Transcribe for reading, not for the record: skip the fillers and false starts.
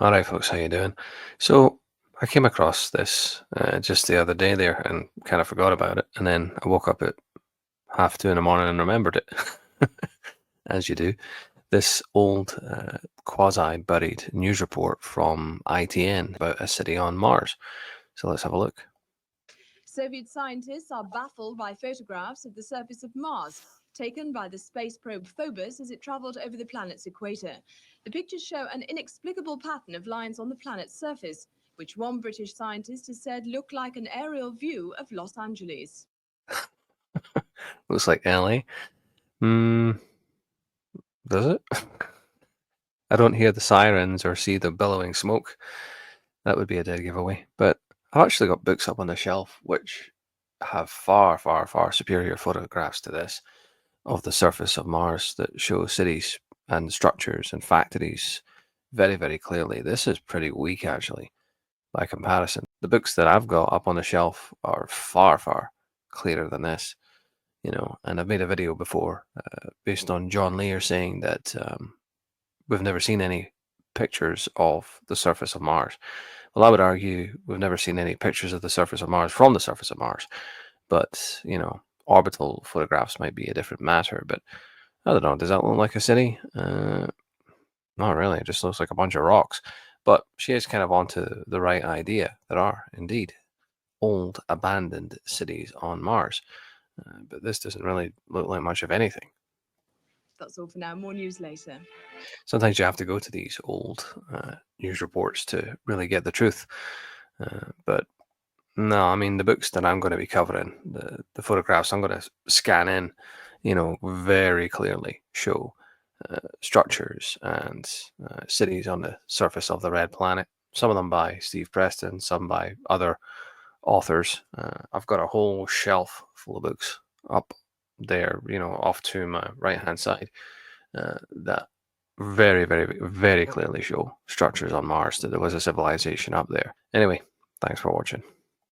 All right, folks, how you doing? So I came across this just the other day there and kind of forgot about it, and then I woke up at 2:30 in the morning and remembered it, as you do. This old quasi-buried news report from ITN about a city on Mars. So let's have a look. Soviet scientists are baffled by photographs of the surface of Mars, taken by the space probe Phobos as it traveled over the planet's equator. The pictures show an inexplicable pattern of lines on the planet's surface, which one British scientist has said look like an aerial view of Los Angeles. Looks like LA. Hmm, does it? I don't hear the sirens or see the billowing smoke. That would be a dead giveaway. But I've actually got books up on the shelf which have far, far, far superior photographs to this of the surface of Mars that show cities and structures and factories very, very clearly. This is pretty weak, actually, by comparison. The books that I've got up on the shelf are far, far clearer than this, and I've made a video before based on John Lear saying that we've never seen any pictures of the surface of Mars. Well, I would argue we've never seen any pictures of the surface of Mars from the surface of Mars. But, orbital photographs might be a different matter. But I don't know. Does that look like a city? Not really. It just looks like a bunch of rocks. But she is kind of onto the right idea. There are indeed old, abandoned cities on Mars. But this doesn't really look like much of anything. That's all for now. More news later. Sometimes you have to go to these old news reports to really get the truth. But no, I mean, the books that I'm going to be covering, the photographs I'm going to scan in, very clearly show structures and cities on the surface of the red planet. Some of them by Steve Preston, some by other authors. I've got a whole shelf full of books up there, off to my right hand side that very, very, very clearly show structures on Mars, that there was a civilization up there. Anyway, thanks for watching.